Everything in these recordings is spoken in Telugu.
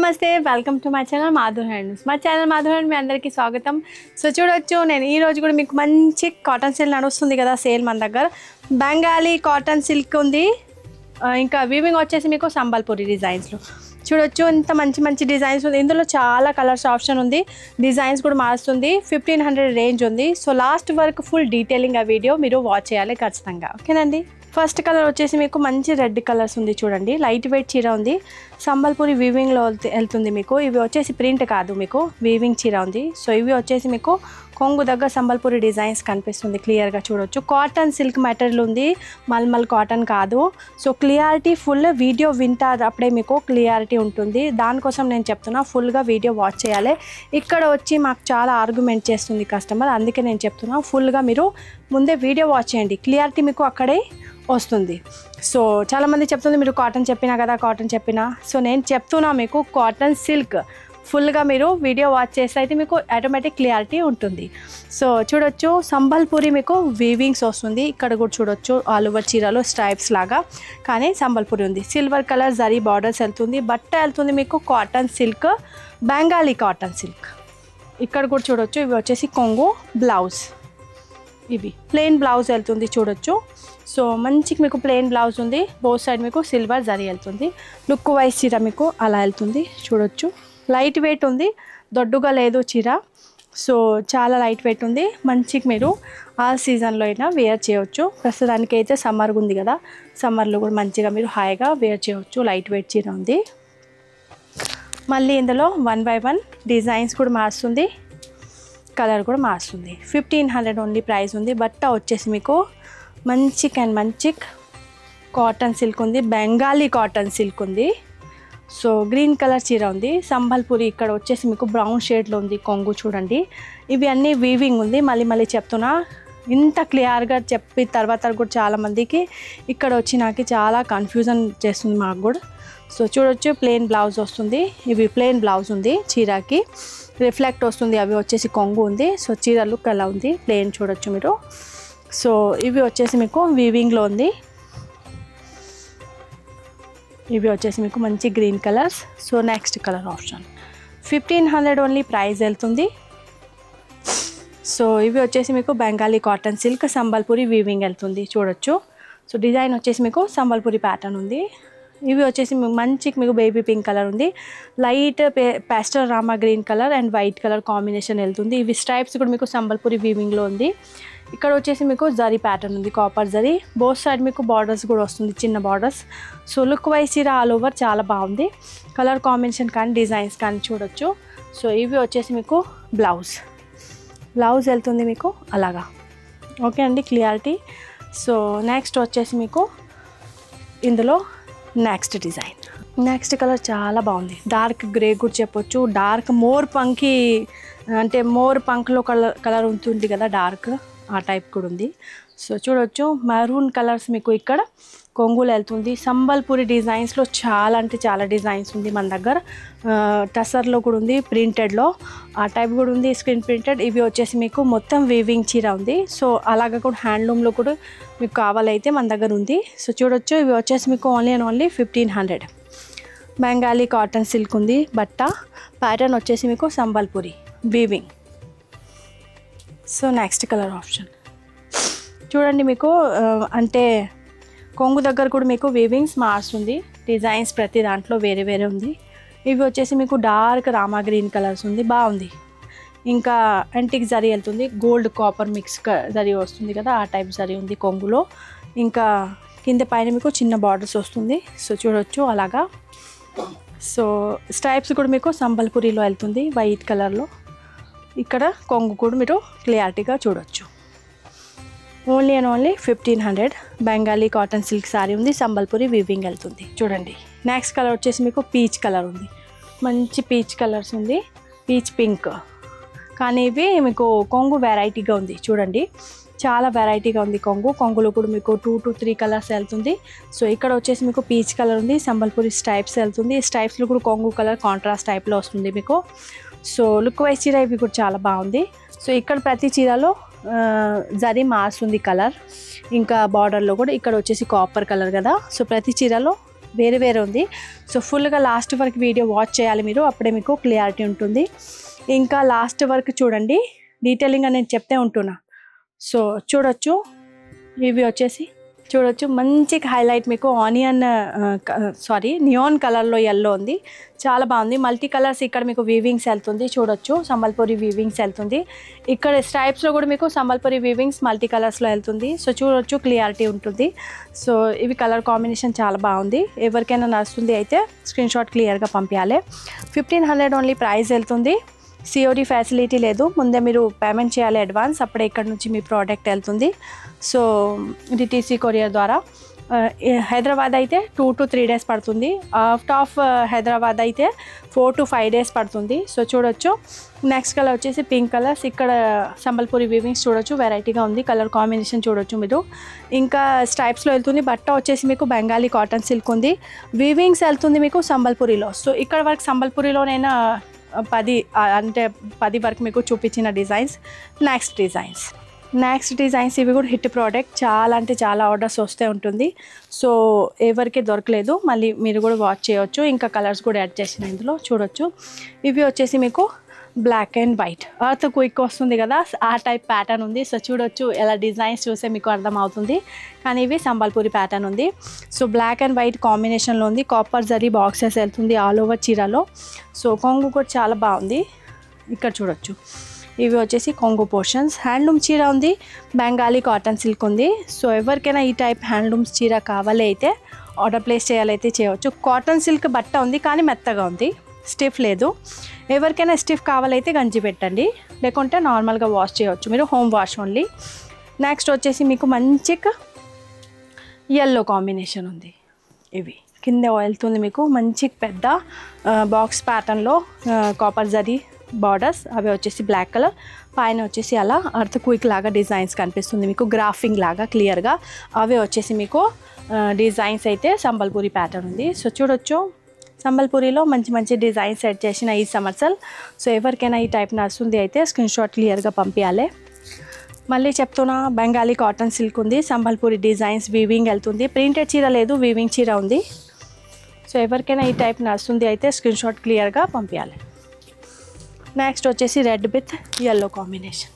నమస్తే welcome to my channel Madhur hands. మా ఛానల్ మాధుర్ హ్యాండ్ మీ అందరికీ స్వాగతం. సో చూడొచ్చు, నేను ఈ రోజు కూడా మీకు మంచి కాటన్ సిల్క్ నడుస్తుంది కదా సేల్ మన దగ్గర. బెంగాలీ కాటన్ సిల్క్ ఉంది, ఇంకా వీవింగ్ వచ్చేసి మీకు సంబల్పూరి డిజైన్స్లో చూడొచ్చు. ఇంత మంచి మంచి డిజైన్స్ ఉంది. ఇందులో చాలా కలర్స్ ఆప్షన్ ఉంది, డిజైన్స్ కూడా మారుస్తుంది. 1500 రేంజ్ ఉంది. సో లాస్ట్ వరకు ఫుల్ డీటెయిలింగ్ ఆ వీడియో మీరు వాచ్ చేయాలి ఖచ్చితంగా, ఓకేనండి. ఫస్ట్ కలర్ వచ్చేసి మీకు మంచి రెడ్ కలర్స్ ఉంది చూడండి. లైట్ వెయిట్ చీర ఉంది, సంబల్పూరి వీవింగ్లో వెళ్తుంది మీకు. ఇవి వచ్చేసి ప్రింట్ కాదు, మీకు వీవింగ్ చీర ఉంది. సో ఇవి వచ్చేసి మీకు కొంగు దగ్గర సంబల్పూరి డిజైన్స్ కనిపిస్తుంది క్లియర్గా చూడొచ్చు. కాటన్ సిల్క్ మెటీరియల్ ఉంది, మల్మల్ కాటన్ కాదు. సో క్లియారిటీ ఫుల్ వీడియో వింటారు అప్పుడే మీకు క్లియారిటీ ఉంటుంది. దానికోసం నేను చెప్తున్నా ఫుల్గా వీడియో వాచ్ చేయాలి. ఇక్కడ వచ్చి మాకు చాలా ఆర్గ్యుమెంట్ చేస్తుంది కస్టమర్, అందుకే నేను చెప్తున్నా ఫుల్గా మీరు ముందే వీడియో వాచ్ చేయండి, క్లియారిటీ మీకు అక్కడే వస్తుంది. సో చాలామంది చెప్తుంది మీరు కాటన్ చెప్పినా కదా, కాటన్ చెప్పినా. సో నేను చెప్తున్నా మీకు కాటన్ సిల్క్ ఫుల్గా మీరు వీడియో వాచ్ చేస్తే అయితే మీకు ఆటోమేటిక్ క్లియారిటీ ఉంటుంది. సో చూడొచ్చు, సంబల్పూరి మీకు వీవింగ్స్ వస్తుంది. ఇక్కడ కూడా చూడొచ్చు ఆల్ ఓవర్ చీరలో స్ట్రైప్స్ లాగా, కానీ సంబల్పూరి ఉంది. సిల్వర్ కలర్ జరీ బార్డర్స్ వెళ్తుంది. బట్ట వెళ్తుంది మీకు cotton silk, Bengali cotton silk. ఇక్కడ కూడా చూడొచ్చు, ఇవి వచ్చేసి కొంగు బ్లౌజ్, ఇవి ప్లెయిన్ బ్లౌజ్ వెళ్తుంది చూడొచ్చు. సో మంచిగా మీకు ప్లెయిన్ బ్లౌజ్ ఉంది, బోత్ సైడ్ మీకు సిల్వర్ జరీ వెళ్తుంది. లుక్ వైజ్ చీర మీకు అలా వెళ్తుంది చూడొచ్చు. లైట్ వెయిట్ ఉంది, దొడ్డుగా లేదు చీర. సో చాలా లైట్ వెయిట్ ఉంది, మంచిగా మీరు ఆల్ సీజన్లో అయినా వేర్ చేయవచ్చు. ప్రస్తుతానికి అయితే సమ్మర్గా ఉంది కదా, సమ్మర్లో కూడా మంచిగా మీరు హాయిగా వేర్ చేయవచ్చు. లైట్ వెయిట్ చీర ఉంది. మళ్ళీ ఇందులో 1 by 1 డిజైన్స్ కూడా మారుస్తుంది, కలర్ కూడా మారుస్తుంది. 1500 ఓన్లీ ప్రైస్ ఉంది. బట్ట వచ్చేసి మీకు మంచి కాటన్ సిల్క్ ఉంది, బెంగాలీ కాటన్ సిల్క్ ఉంది. సో గ్రీన్ కలర్ చీర ఉంది, సంబల్పూరి. ఇక్కడ వచ్చేసి మీకు బ్రౌన్ షేడ్లో ఉంది కొంగు చూడండి. ఇవి అన్నీ వీవింగ్ ఉంది. మళ్ళీ చెప్తున్నా, ఇంత క్లియర్గా చెప్పి తర్వాత కూడా చాలామందికి ఇక్కడ వచ్చి నాకు చాలా కన్ఫ్యూజన్ చేస్తుంది మాకు కూడా. సో చూడొచ్చు, ప్లెయిన్ బ్లౌజ్ వస్తుంది. ఇవి ప్లెయిన్ బ్లౌజ్ ఉంది, చీరకి రిఫ్లెక్ట్ వస్తుంది. అవి వచ్చేసి కొంగు ఉంది. సో చీర లుక్ అలా ఉంది, ప్లెయిన్ చూడొచ్చు మీరు. సో ఇవి వచ్చేసి మీకు వీవింగ్లో ఉంది. ఇవి వచ్చేసి మీకు మంచి green colours. So next colour option 1500 only price వెళ్తుంది. సో ఇవి వచ్చేసి మీకు Bengali cotton silk, Sambalpuri weaving వెళ్తుంది చూడొచ్చు. సో డిజైన్ వచ్చేసి మీకు సంబల్పూరి ప్యాటర్న్ ఉంది. ఇవి వచ్చేసి మంచి మీకు బేబీ పింక్ కలర్ ఉంది, light pastel Rama green colour and white colour combination వెళ్తుంది. ఇవి స్ట్రైప్స్ కూడా మీకు సంబల్పూరి వీవింగ్లో ఉంది. ఇక్కడ వచ్చేసి మీకు జరీ ప్యాటర్న్ ఉంది, కాపర్ జరీ. బోత్ సైడ్ మీకు బార్డర్స్ కూడా వస్తుంది, చిన్న బార్డర్స్. సో లుక్ వైజ్ చీర ఆల్ ఓవర్ చాలా బాగుంది. కలర్ కాంబినేషన్ కానీ డిజైన్స్ కానీ చూడొచ్చు. సో ఇవి వచ్చేసి మీకు బ్లౌజ్ వెళ్తుంది మీకు అలాగా, ఓకే అండి క్లియారిటీ. సో నెక్స్ట్ వచ్చేసి మీకు ఇందులో నెక్స్ట్ డిజైన్, నెక్స్ట్ కలర్ చాలా బాగుంది. డార్క్ గ్రే కూడా చెప్పొచ్చు, డార్క్ మోర్ పంకి అంటే మోర్ పంక్లో కలర్ ఉంటుంది కదా డార్క్, ఆ టైప్ కూడా ఉంది. సో చూడొచ్చు, మెరూన్ కలర్స్ మీకు ఇక్కడ కొంగులు వెళ్తుంది. సంబల్పూరి డిజైన్స్లో చాలా అంటే చాలా డిజైన్స్ ఉంది మన దగ్గర. టసర్లో కూడా ఉంది, ప్రింటెడ్లో ఆ టైప్ కూడా ఉంది, స్క్రీన్ ప్రింటెడ్. ఇవి వచ్చేసి మీకు మొత్తం వీవింగ్ చీర ఉంది. సో అలాగా కూడా హ్యాండ్లూమ్లో కూడా మీకు కావాలైతే మన దగ్గర ఉంది. సో చూడొచ్చు, ఇవి వచ్చేసి మీకు ఓన్లీ 1500. బెంగాలీ కాటన్ సిల్క్ ఉంది బట్ట. ప్యాటర్న్ వచ్చేసి మీకు Sambalpuri weaving. So next colour option చూడండి, మీకు అంటే కొంగు దగ్గర కూడా మీకు వీవింగ్స్ మారుస్తుంది. డిజైన్స్ ప్రతి దాంట్లో వేరే వేరే ఉంది. ఇవి వచ్చేసి మీకు డార్క్ రామా గ్రీన్ కలర్స్ ఉంది, బాగుంది. ఇంకా యాంటిక్ జరీ వెళ్తుంది, గోల్డ్ కాపర్ మిక్స్ జరీ వస్తుంది కదా, ఆ టైప్ జరీ ఉంది కొంగులో. ఇంకా కింద పైన మీకు చిన్న బార్డర్స్ వస్తుంది. సో చూడొచ్చు అలాగా. సో స్ట్రైప్స్ కూడా మీకు సంబల్పూరిలో వెళ్తుంది, వైట్ కలర్లో. ఇక్కడ కొంగు కూడా మీరు క్లియారిటీగా చూడొచ్చు. Only 1500. Bengali cotton silk sorry ఉంది, సంబల్పూరి వీవింగ్ వెళ్తుంది చూడండి. నెక్స్ట్ కలర్ వచ్చేసి మీకు పీచ్ కలర్ ఉంది, మంచి పీచ్ కలర్స్ ఉంది, పీచ్ పింక్. కానీ ఇవి మీకు కొంగు వెరైటీగా ఉంది చూడండి, చాలా వెరైటీగా ఉంది కొంగు. కొంగులో కూడా మీకు 2 to 3 కలర్స్ వెళ్తుంది. సో ఇక్కడ వచ్చేసి మీకు పీచ్ కలర్ ఉంది, సంబల్పూరి స్ట్రైప్స్ వెళ్తుంది. స్ట్రైప్స్లో కూడా కొంగు కలర్ కాంట్రాస్ట్ టైప్లో వస్తుంది మీకు. సో లుక్ వైజ్ చీర ఇవి కూడా చాలా బాగుంది. సో ఇక్కడ ప్రతి చీరలో జరీ మారుస్తుంది కలర్. ఇంకా బార్డర్లో కూడా ఇక్కడ వచ్చేసి కాపర్ కలర్ కదా. సో ప్రతి చీరలో వేరే వేరే ఉంది. సో ఫుల్గా లాస్ట్ వరకు వీడియో వాచ్ చేయాలి మీరు, అప్పుడే మీకు క్లియారిటీ ఉంటుంది. ఇంకా లాస్ట్ వరకు చూడండి, డీటెయిలింగ్గా నేను చెప్తే ఉంటున్నా. సో చూడొచ్చు, ఇవి వచ్చేసి చూడొచ్చు మంచి హైలైట్ మీకు ఆనియన్ నియాన్ కలర్లో ఎల్లో ఉంది, చాలా బాగుంది. మల్టీ కలర్స్ ఇక్కడ మీకు వీవింగ్స్ వెళ్తుంది చూడొచ్చు, సంబల్పూరి వీవింగ్స్ వెళ్తుంది. ఇక్కడ స్ట్రైప్స్లో కూడా మీకు సంబల్పూరి వీవింగ్స్ మల్టీ కలర్స్లో వెళ్తుంది. సో చూడొచ్చు, క్లియారిటీ ఉంటుంది. సో ఇవి కలర్ కాంబినేషన్ చాలా బాగుంది. ఎవరికైనా నచ్చుతుంది అయితే స్క్రీన్ షాట్ క్లియర్గా పంపించాలి. 1500 ఓన్లీ ప్రైస్ వెళ్తుంది. సిఓడి ఫెసిలిటీ లేదు, ముందే మీరు పేమెంట్ చేయాలి అడ్వాన్స్, అప్పుడే ఇక్కడ నుంచి మీ ప్రోడక్ట్ వెళ్తుంది. సో డిటీసీ కొరియర్ ద్వారా. హైదరాబాద్ అయితే 2 to 3 days పడుతుంది. అవుట్ ఆఫ్ హైదరాబాద్ అయితే 4 to 5 days పడుతుంది. సో చూడొచ్చు. నెక్స్ట్ కలర్ వచ్చేసి పింక్ కలర్స్, ఇక్కడ సంబల్పూరి వీవింగ్స్ చూడొచ్చు, వెరైటీగా ఉంది. కలర్ కాంబినేషన్ చూడొచ్చు మీరు. ఇంకా స్ట్రైప్స్లో వెళ్తుంది. బట్ట వచ్చేసి మీకు బెంగాలీ కాటన్ సిల్క్ ఉంది, వీవింగ్స్ వెళ్తుంది మీకు సంబల్పూరిలో. సో ఇక్కడ వరకు సంబల్పూరిలో నేను 10 వరకు మీకు చూపించిన డిజైన్స్. నెక్స్ట్ డిజైన్స్ ఇవి కూడా హిట్ ప్రోడక్ట్, చాలా అంటే చాలా ఆర్డర్స్ వస్తూ ఉంటుంది. సో ఎవరికి దొరకలేదు, మళ్ళీ మీరు కూడా వాచ్ చేయవచ్చు. ఇంకా కలర్స్ కూడా యాడ్ చేసిన ఇందులో చూడొచ్చు. ఇవి వచ్చేసి మీకు black and white earthquake వస్తుంది కదా, ఆ టైప్ ప్యాటర్న్ ఉంది. సో చూడొచ్చు, ఎలా డిజైన్స్ చూస్తే మీకు అర్థమవుతుంది. కానీ ఇవి సంబల్పూరి ప్యాటర్న్ ఉంది. సో బ్లాక్ అండ్ వైట్ కాంబినేషన్లో ఉంది. కాపర్ జరీ బాక్సెస్ వెళ్తుంది ఆల్ ఓవర్ చీరలో. సో కొంగు కూడా చాలా బాగుంది, ఇక్కడ చూడొచ్చు. ఇవి వచ్చేసి కొంగు పోర్షన్స్. హ్యాండ్లూమ్ చీర ఉంది, బెంగాలీ కాటన్ సిల్క్ ఉంది. సో ఎవరికైనా ఈ టైప్ హ్యాండ్లూమ్స్ చీర కావాలి అయితే ఆర్డర్ ప్లేస్ చేయాలైతే చేయవచ్చు. కాటన్ సిల్క్ బట్ట ఉంది కానీ మెత్తగా ఉంది, స్టిఫ్ లేదు. ఎవరికైనా స్టిఫ్ కావాలైతే గంజి పెట్టండి, లేకుంటే నార్మల్గా వాష్ చేయవచ్చు మీరు, హోమ్ వాష్ ఓన్లీ. నెక్స్ట్ వచ్చేసి మీకు మంచిగా ఎల్లో కాంబినేషన్ ఉంది. ఇవి కింద వెళ్తుంది మీకు మంచి పెద్ద బాక్స్ ప్యాటర్న్లో కాపర్ జరీ బార్డర్స్, అవి వచ్చేసి బ్లాక్ కలర్, పైన వచ్చేసి అలా అర్త్ క్విక్ లాగా డిజైన్స్ కనిపిస్తుంది మీకు, గ్రాఫింగ్ లాగా క్లియర్గా. అవి వచ్చేసి మీకు డిజైన్స్ అయితే సంబల్పూరి ప్యాటర్న్ ఉంది. సో చూడొచ్చు, సంబల్పూరిలో మంచి మంచి డిజైన్స్ సెట్ చేసిన ఈ సంవత్సరం. సో ఎవరికైనా ఈ టైప్ నచ్చుంది అయితే స్క్రీన్ షాట్ క్లియర్గా పంపించాలి. మళ్ళీ చెప్తున్నా, బెంగాలీ కాటన్ సిల్క్ ఉంది, సంబల్పూరి డిజైన్స్ వీవింగ్ వెళ్తుంది. ప్రింటెడ్ చీర లేదు, వీవింగ్ చీర ఉంది. సో ఎవరికైనా ఈ టైప్ నచ్చుంది అయితే స్క్రీన్ షాట్ క్లియర్గా పంపించాలి. నెక్స్ట్ వచ్చేసి red with yellow combination.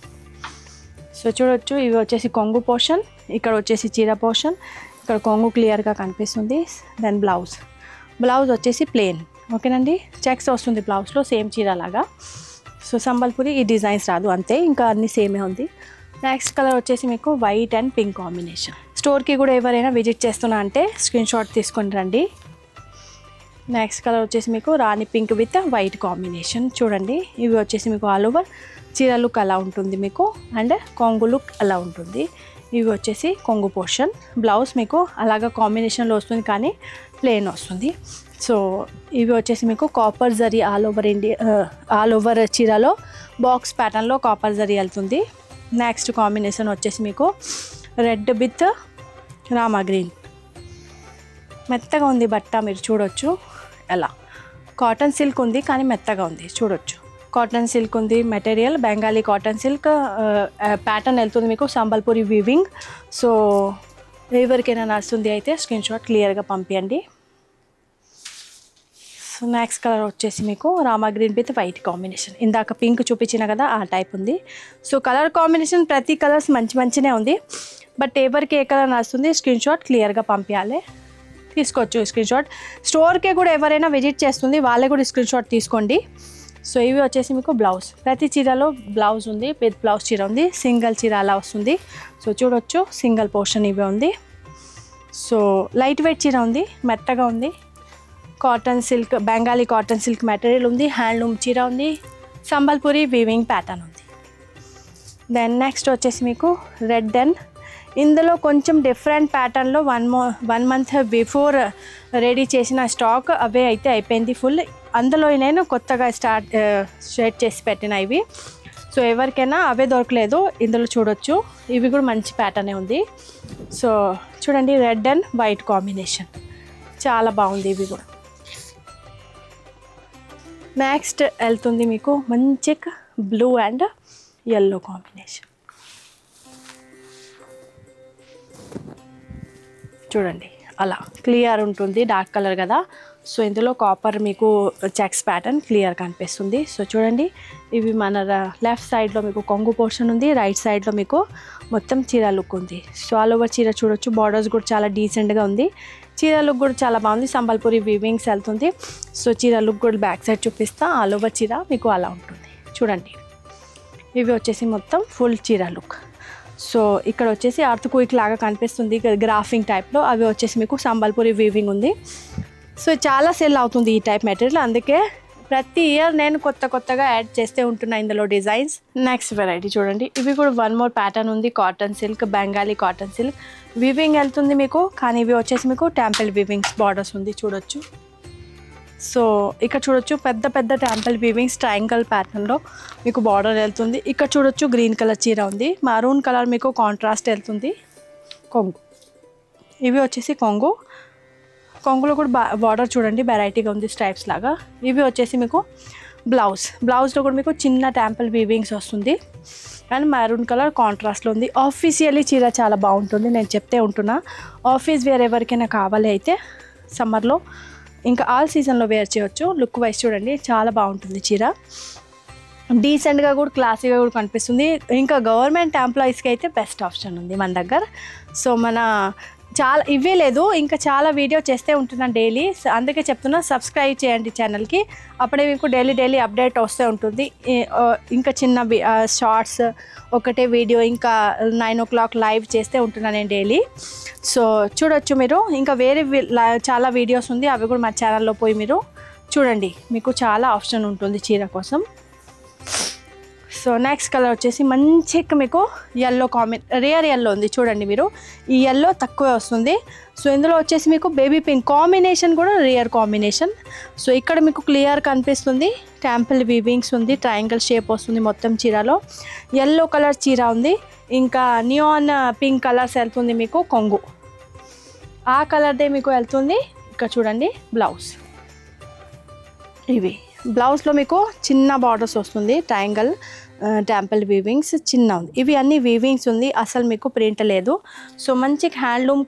So చూడొచ్చు, ఇవి వచ్చేసి కొంగు పోర్షన్, ఇక్కడ వచ్చేసి చీర పోర్షన్, ఇక్కడ కొంగు క్లియర్గా కనిపిస్తుంది. దెన్ బ్లౌజ్ వచ్చేసి ప్లెయిన్, ఓకేనండి. చెక్స్ వస్తుంది బ్లౌజ్లో, సేమ్ చీర లాగా. సో సంబల్పూరి ఈ డిజైన్స్ రాదు అంతే, ఇంకా అన్ని సేమే ఉంది. నెక్స్ట్ కలర్ వచ్చేసి మీకు వైట్ అండ్ పింక్ కాంబినేషన్. స్టోర్కి కూడా ఎవరైనా విజిట్ చేస్తున్నా అంటే స్క్రీన్ షాట్ తీసుకొని రండి. నెక్స్ట్ కలర్ వచ్చేసి మీకు రాణి పింక్ విత్ వైట్ కాంబినేషన్ చూడండి. ఇవి వచ్చేసి మీకు ఆల్ ఓవర్ చీర లుక్ అలా ఉంటుంది మీకు, అండ్ కొంగు లుక్ అలా ఉంటుంది. ఇవి వచ్చేసి కొంగు పోర్షన్. బ్లౌజ్ మీకు అలాగా కాంబినేషన్లో వస్తుంది కానీ ప్లెయిన్ వస్తుంది. సో ఇవి వచ్చేసి మీకు కాపర్ జరీ ఆల్ ఓవర్ చీరలో బాక్స్ ప్యాటర్న్లో కాపర్ జరీ వెళ్తుంది. నెక్స్ట్ కాంబినేషన్ వచ్చేసి మీకు రెడ్ విత్ రామా గ్రీన్, మెత్తగా ఉంది బట్ట, మీరు చూడొచ్చు. ఎలా కాటన్ సిల్క్ ఉంది కానీ మెత్తగా ఉంది చూడొచ్చు. కాటన్ సిల్క్ ఉంది material, Bengali cotton silk pattern వెళ్తుంది మీకు, సంబల్పూరి వీవింగ్. సో ఎవరికైనా నచ్చుంది అయితే స్క్రీన్ షాట్ క్లియర్గా పంపించండి. సో నెక్స్ట్ కలర్ వచ్చేసి మీకు Rama green with white combination. ఇందాక పింక్ చూపించిన కదా, ఆ టైప్ ఉంది. సో కలర్ కాంబినేషన్ ప్రతి కలర్స్ మంచినే ఉంది. బట్ ఎవరికి ఏ కలర్ నచ్చుతుంది స్క్రీన్ షాట్ క్లియర్గా పంపించాలి, తీసుకోవచ్చు స్క్రీన్ షాట్. స్టోర్కే కూడా ఎవరైనా విజిట్ చేస్తుంది వాళ్ళే కూడా స్క్రీన్ షాట్ తీసుకోండి. సో ఇవి వచ్చేసి మీకు బ్లౌజ్, ప్రతి చీరలో బ్లౌజ్ ఉంది, విత్ బ్లౌజ్ చీర ఉంది, సింగిల్ చీర అలా వస్తుంది. సో చూడొచ్చు, సింగిల్ పోర్షన్ ఇవే ఉంది. సో లైట్ వెయిట్ చీర ఉంది, మెత్తగా ఉంది. Cotton silk, Bengali cotton silk material ఉంది, హ్యాండ్లూమ్ చీర ఉంది, సంబల్పూరి వీవింగ్ ప్యాటర్న్ ఉంది. దెన్ నెక్స్ట్ వచ్చేసి మీకు రెడ్ అండ్ ఇందులో కొంచెం డిఫరెంట్ ప్యాటర్న్లో 1 month బిఫోర్ రెడీ చేసిన స్టాక్ అవే అయితే అయిపోయింది ఫుల్. అందులో నేను కొత్తగా షేర్ చేసి పెట్టిన ఇవి. సో ఎవరికైనా అవే దొరకలేదు, ఇందులో చూడొచ్చు. ఇవి కూడా మంచి ప్యాటర్నే ఉంది. సో చూడండి, రెడ్ అండ్ వైట్ కాంబినేషన్ చాలా బాగుంది. ఇవి కూడా నెక్స్ట్ వెళ్తుంది మీకు మంచి బ్లూ అండ్ ఎల్లో కాంబినేషన్. చూడండి అలా క్లియర్ ఉంటుంది, డార్క్ కలర్ కదా. సో ఇందులో కాపర్ మీకు చెక్స్ ప్యాటర్న్ క్లియర్ కనిపిస్తుంది. సో చూడండి, ఇవి మన లెఫ్ట్ సైడ్లో మీకు కొంగు పోర్షన్ ఉంది, రైట్ సైడ్లో మీకు మొత్తం చీర లుక్ ఉంది. సో ఆల్ ఓవర్ చీర చూడొచ్చు, బార్డర్స్ కూడా చాలా డీసెంట్గా ఉంది, చీర లుక్ కూడా చాలా బాగుంది, సంబల్పూరి వీవింగ్స్ వెళ్తుంది. సో చీర లుక్ కూడా బ్యాక్ సైడ్ చూపిస్తా, ఆల్ ఓవర్ చీర మీకు అలా ఉంటుంది చూడండి. ఇవి వచ్చేసి మొత్తం ఫుల్ చీర లుక్. సో ఇక్కడ వచ్చేసి అర్త్ క్విక్ లాగా కనిపిస్తుంది గ్రాఫింగ్ టైప్లో, అవి వచ్చేసి మీకు సంబల్పూరి వీవింగ్ ఉంది. సో చాలా సెల్ అవుతుంది ఈ టైప్ మెటీరియల్, అందుకే ప్రతి ఇయర్ నేను కొత్తగా యాడ్ చేస్తూ ఉంటున్నా ఇందులో డిజైన్స్. నెక్స్ట్ వెరైటీ చూడండి, ఇవి కూడా వన్ మోర్ ప్యాటర్న్ ఉంది, cotton silk, Bengali cotton silk weaving వెళ్తుంది మీకు, కానీ ఇవి వచ్చేసి మీకు టెంపుల్ వీవింగ్స్ బార్డర్స్ ఉంది చూడొచ్చు. సో ఇక్కడ చూడొచ్చు పెద్ద టెంపుల్ వీవింగ్స్ ట్రయాంగిల్ ప్యాటర్న్లో మీకు బార్డర్ వెళ్తుంది. ఇక్కడ చూడొచ్చు గ్రీన్ కలర్ చీర ఉంది, మరూన్ కలర్ మీకు కాంట్రాస్ట్ వెళ్తుంది. కొంగు, ఇవి వచ్చేసి కొంగులో కూడా బార్డర్ చూడండి వెరైటీగా ఉంది స్ట్రైప్స్ లాగా. ఇవి వచ్చేసి మీకు బ్లౌజ్లో కూడా మీకు చిన్న టెంపుల్ వీవింగ్స్ వస్తుంది, అండ్ మరూన్ కలర్ కాంట్రాస్ట్లో ఉంది. ఆఫీషియల్లీ చీర చాలా బాగుంటుంది, నేను చెప్తే ఉంటున్నా. ఆఫీస్ వేర్ ఎవరికైనా కావాలి అయితే సమ్మర్లో ఇంకా ఆల్ సీజన్లో వేర్ చేయొచ్చు. లుక్ వైజ్ చూడండి చాలా బాగుంటుంది చీర, డీసెంట్గా కూడా క్లాసీగా కూడా కనిపిస్తుంది. ఇంకా గవర్నమెంట్ ఎంప్లాయీస్కి అయితే బెస్ట్ ఆప్షన్ ఉంది మన దగ్గర. సో చాలా ఇవే లేదు, ఇంకా చాలా వీడియో చేస్తే ఉంటున్నాను డైలీ, అందుకే చెప్తున్నా సబ్స్క్రైబ్ చేయండి ఛానల్కి, అప్పుడే మీకు డైలీ అప్డేట్ వస్తూ ఉంటుంది. ఇంకా చిన్న షార్ట్స్ ఒకటే వీడియో, ఇంకా 9 o'clock లైవ్ చేస్తే ఉంటున్నాను నేను డైలీ. సో చూడొచ్చు మీరు, ఇంకా వేరే చాలా వీడియోస్ ఉంది, అవి కూడా మా ఛానల్లో పోయి మీరు చూడండి, మీకు చాలా ఆప్షన్ ఉంటుంది చీర కోసం. సో నెక్స్ట్ కలర్ వచ్చేసి మంచిగా మీకు ఎల్లో రేర్ ఎల్లో ఉంది చూడండి మీరు, ఈ ఎల్లో తక్కువే వస్తుంది. సో ఇందులో వచ్చేసి మీకు బేబీ పింక్ కాంబినేషన్ కూడా రేర్ కాంబినేషన్. సో ఇక్కడ మీకు క్లియర్ కనిపిస్తుంది, టెంపుల్ వీవింగ్స్ ఉంది, ట్రయాంగిల్ షేప్ వస్తుంది మొత్తం చీరలో. ఎల్లో కలర్ చీర ఉంది, ఇంకా నియాన్ పింక్ కలర్స్ వెళ్తుంది మీకు కొంగు, ఆ కలర్దే మీకు వెళ్తుంది. ఇక్కడ చూడండి బ్లౌజ్, ఇవి బ్లౌజ్లో మీకు చిన్న బార్డర్స్ వస్తుంది, ట్రయాంగిల్ టెంపుల్ వీవింగ్స్ చిన్న ఉంది, ఇవి అన్ని వీవింగ్స్ ఉంది, అసలు మీకు ప్రింట్ లేదు. సో మంచి handloom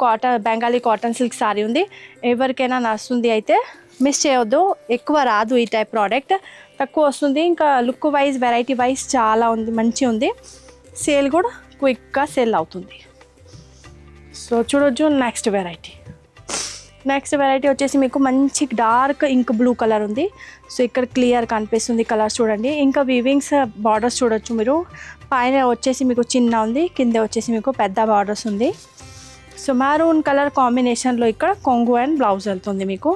Bengali cotton silk sorry ఉంది, ఎవరికైనా నచ్చుతుంది అయితే మిస్ చేయొద్దు. ఎక్కువ రాదు ఈ టైప్ ప్రోడక్ట్, తక్కువ వస్తుంది, ఇంకా లుక్ వైజ్ వెరైటీ వైజ్ చాలా ఉంది, మంచి ఉంది, సేల్ కూడా క్విక్గా సేల్ అవుతుంది. సో చూడొచ్చు నెక్స్ట్ వెరైటీ వచ్చేసి మీకు మంచి డార్క్ ఇంక్ బ్లూ కలర్ ఉంది. సో ఇక్కడ క్లియర్ కనిపిస్తుంది కలర్ చూడండి, ఇంకా వీవింగ్స్ బార్డర్స్ చూడొచ్చు మీరు, పైన వచ్చేసి మీకు చిన్న ఉంది, కింద వచ్చేసి మీకు పెద్ద బార్డర్స్ ఉంది. సో మరూన్ కలర్ కాంబినేషన్లో ఇక్కడ కొంగు అండ్ బ్లౌజ్ వెళ్తుంది మీకు,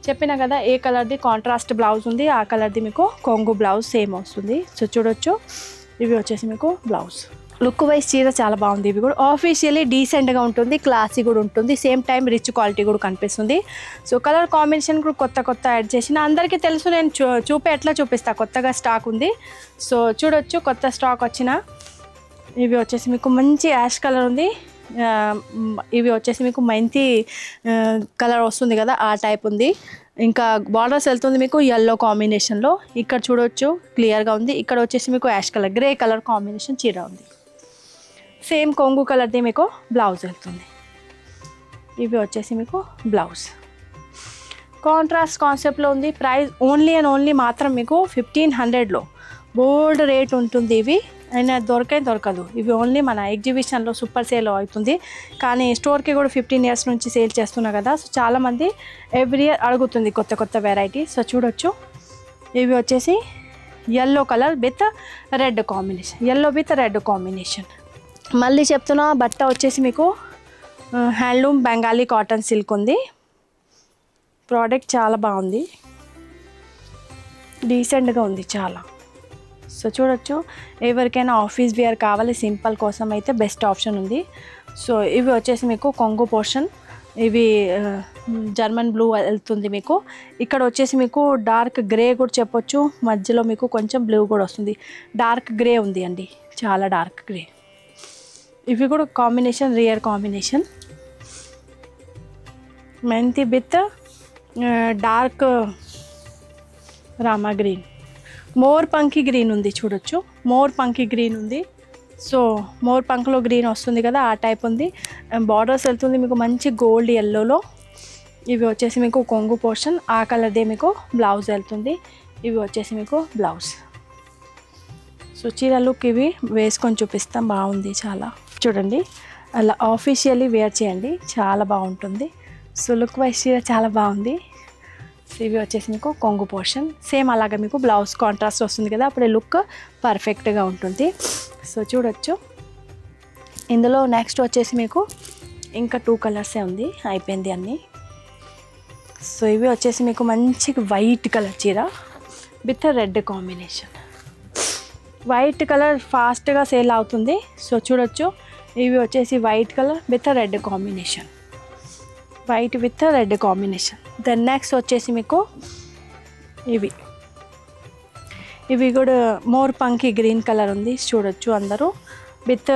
చెప్పిన కదా ఏ కలర్ది కాంట్రాస్ట్ బ్లౌజ్ ఉంది, ఆ కలర్ది మీకు కొంగు బ్లౌజ్ సేమ్ వస్తుంది. సో చూడొచ్చు, ఇవి వచ్చేసి మీకు బ్లౌజ్. లుక్ వైజ్ చీర చాలా బాగుంది, ఇవి కూడా ఆఫీషియల్లీ డీసెంట్గా ఉంటుంది, క్లాసీ కూడా ఉంటుంది, సేమ్ టైం రిచ్ క్వాలిటీ కూడా కనిపిస్తుంది. సో కలర్ కాంబినేషన్ కూడా కొత్త యాడ్ చేసిన, అందరికీ తెలుసు, నేను ఎట్లా చూపిస్తా, కొత్తగా స్టాక్ ఉంది. సో చూడొచ్చు కొత్త స్టాక్ వచ్చిన, ఇవి వచ్చేసి మీకు మంచి యాష్ కలర్ ఉంది, ఇవి వచ్చేసి మీకు మెంతి కలర్ వస్తుంది కదా ఆ టైప్ ఉంది, ఇంకా బార్డర్స్ వెళ్తుంది మీకు ఎల్లో కాంబినేషన్లో, ఇక్కడ చూడొచ్చు క్లియర్గా ఉంది. ఇక్కడ వచ్చేసి మీకు ash colour grey colour combination చీర ఉంది, సేమ్ కొంగు కలర్ది మీకు బ్లౌజ్ వెళ్తుంది. ఇవి వచ్చేసి మీకు బ్లౌజ్ కాంట్రాస్ట్ కాన్సెప్ట్లో ఉంది. ప్రైస్ ఓన్లీ మాత్రం మీకు 1500లో బోల్డ్ రేట్ ఉంటుంది. ఇవి అయినా దొరకదు, ఇవి ఓన్లీ మన ఎగ్జిబిషన్లో సూపర్ సేల్ అవుతుంది, కానీ స్టోర్కి కూడా 15 years నుంచి సేల్ చేస్తున్నా కదా. సో చాలామంది ఎవ్రీ ఇయర్ అడుగుతుంది కొత్త వెరైటీ. సో చూడొచ్చు, ఇవి వచ్చేసి yellow colour with red combination, మళ్ళీ చెప్తున్నా బట్ట వచ్చేసి మీకు హ్యాండ్లూమ్ బెంగాలీ కాటన్ సిల్క్ ఉంది, ప్రోడక్ట్ చాలా బాగుంది, డీసెంట్గా ఉంది చాలా. సో చూడొచ్చు, ఎవరికైనా ఆఫీస్ వేర్ కావాలి సింపుల్ కోసం అయితే బెస్ట్ ఆప్షన్ ఉంది. సో ఇవి వచ్చేసి మీకు కొంగు పోర్షన్, ఇవి జర్మన్ బ్లూ వెళ్తుంది మీకు, ఇక్కడ వచ్చేసి మీకు డార్క్ గ్రే కూడా చెప్పొచ్చు, మధ్యలో మీకు కొంచెం బ్లూ కూడా వస్తుంది, డార్క్ గ్రే ఉంది అండి, చాలా డార్క్ గ్రే. ఇవి కూడా కాంబినేషన్ రియర్ కాంబినేషన్, మెంతి with dark Rama green, more funky green ఉంది చూడొచ్చు, మోర్ పంకీ గ్రీన్ ఉంది. సో మోర్ పంక్లో గ్రీన్ వస్తుంది కదా, ఆ టైప్ ఉంది. బార్డర్స్ వెళ్తుంది మీకు మంచి గోల్డ్ ఎల్లోలో. ఇవి వచ్చేసి మీకు కొంగు పోర్షన్, ఆ కలర్దే మీకు బ్లౌజ్ వెళ్తుంది. ఇవి వచ్చేసి మీకు బ్లౌజ్. సో చీర లుక్ ఇవి వేసుకొని చూపిస్తాం, బాగుంది చాలా. చూడండి, అలా ఆఫీషియల్లీ వేర్ చేయండి, చాలా బాగుంటుంది. సో లుక్ వైజ్ చీర చాలా బాగుంది. సో ఇవి వచ్చేసి మీకు కొంగు పోర్షన్, సేమ్ అలాగా మీకు బ్లౌజ్ కాంట్రాస్ట్ వస్తుంది కదా, అప్పుడే లుక్ పర్ఫెక్ట్గా ఉంటుంది. సో చూడొచ్చు. ఇందులో నెక్స్ట్ వచ్చేసి మీకు ఇంకా 2 కలర్సే ఉంది, అయిపోయింది అన్నీ. సో ఇవి వచ్చేసి మీకు మంచి వైట్ కలర్ చీర with red combination. White colour ఫాస్ట్గా సేల్ అవుతుంది. సో చూడొచ్చు, ఇవి వచ్చేసి white colour with red combination, white with red combination. Then next వచ్చేసి మీకు ఇవి కూడా మోర్ పంకీ గ్రీన్ కలర్ ఉంది, చూడొచ్చు అందరూ, విత్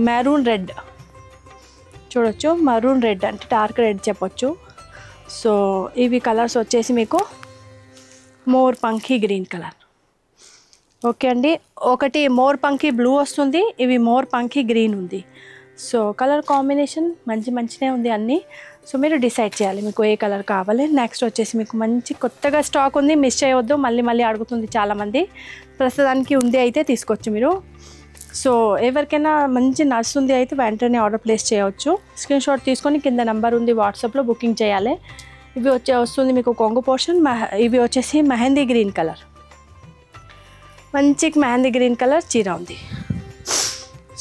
మెరూన్ రెడ్. చూడొచ్చు, మరూన్ రెడ్ అంటే డార్క్ రెడ్ చెప్పొచ్చు. సో ఇవి కలర్స్ వచ్చేసి మీకు more funky green colour. Okay అండి, ఒకటి మోర్ పంకీ బ్లూ వస్తుంది, ఇవి మోర్ పంకీ గ్రీన్ ఉంది. సో కలర్ కాంబినేషన్ మంచినే ఉంది అన్నీ. సో మీరు డిసైడ్ చేయాలి మీకు ఏ కలర్ కావాలి. నెక్స్ట్ వచ్చేసి మీకు మంచి కొత్తగా స్టాక్ ఉంది, మిస్ చేయవద్దు, మళ్ళీ అడుగుతుంది చాలామంది. ప్రస్తుతానికి ఉంది అయితే తీసుకోవచ్చు మీరు. సో ఎవరికైనా మంచి నడుస్తుంది అయితే వెంటనే ఆర్డర్ ప్లేస్ చేయవచ్చు. స్క్రీన్ షాట్ తీసుకొని కింద నెంబర్ ఉంది, వాట్సాప్లో బుకింగ్ చేయాలి. ఇవి వస్తుంది మీకు కొంగు పోర్షన్. ఇవి వచ్చేసి మెహందీ గ్రీన్ కలర్, మంచి మెహందీ గ్రీన్ కలర్ చీర ఉంది.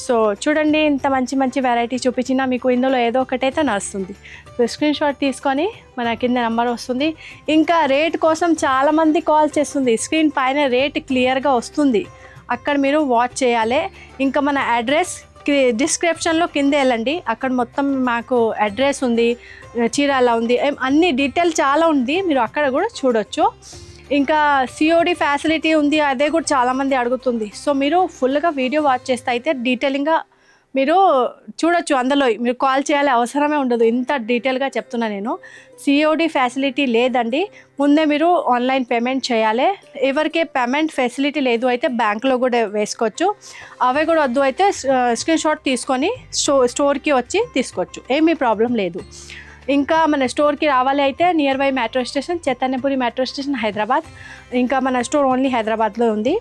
సో చూడండి, ఇంత మంచి వెరైటీ చూపించినా మీకు ఇందులో ఏదో ఒకటైతే నడుస్తుంది. సో స్క్రీన్ షాట్ తీసుకొని మన కింద నెంబర్ వస్తుంది. ఇంకా రేట్ కోసం చాలామంది కాల్ చేస్తుంది, స్క్రీన్ పైన రేట్ క్లియర్గా వస్తుంది, అక్కడ మీరు వాచ్ చేయాలి. ఇంకా మన అడ్రస్ డిస్క్రిప్షన్లో కింద వెళ్ళండి, అక్కడ మొత్తం మాకు అడ్రస్ ఉంది, చీర ఎలా ఉంది, అన్ని డీటెయిల్ చాలా ఉంది, మీరు అక్కడ కూడా చూడొచ్చు. ఇంకా సిఓడి ఫెసిలిటీ ఉంది, అదే కూడా చాలామంది అడుగుతుంది. సో మీరు ఫుల్గా వీడియో వాచ్ చేస్తే అయితే డీటెయిలింగ్గా మీరు చూడొచ్చు. అందులో మీరు కాల్ చేయాలి అవసరమే ఉండదు, ఇంత డీటెయిల్గా చెప్తున్నా నేను. సిఓడి ఫెసిలిటీ లేదండి, ముందే మీరు ఆన్లైన్ పేమెంట్ చేయాలి. ఎవరికే పేమెంట్ ఫెసిలిటీ లేదు అయితే బ్యాంక్లో కూడా వేసుకోవచ్చు. అవే కూడా వద్దు అయితే స్క్రీన్ షాట్ తీసుకొని స్టోర్కి వచ్చి తీసుకోవచ్చు, ఏమీ ప్రాబ్లం లేదు. ఇంకా మన స్టోర్కి రావాలి అయితే near by metro station, Chaitanyapuri metro station, Hyderabad. ఇంకా మన స్టోర్ ఓన్లీ హైదరాబాద్లో ఉంది.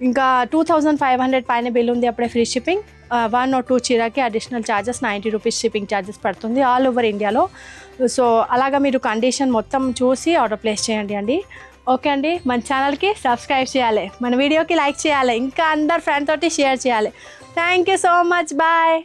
ఇంకా 2500 పైన బిల్ ఉంది, అప్పుడే ఫ్రీ షిప్పింగ్. 1 or 2 చీరకి additional charges 90 rupees shipping charges పడుతుంది ఆల్ ఓవర్ ఇండియాలో. సో అలాగా మీరు కండిషన్ మొత్తం చూసి ఆర్డర్ ప్లేస్ చేయండి అండి. ఓకే అండి, మన ఛానల్కి సబ్స్క్రైబ్ చేయాలి, మన వీడియోకి లైక్ చేయాలి, ఇంకా అందరు ఫ్రెండ్ తోటి షేర్ చేయాలి. Thank you so much, bye.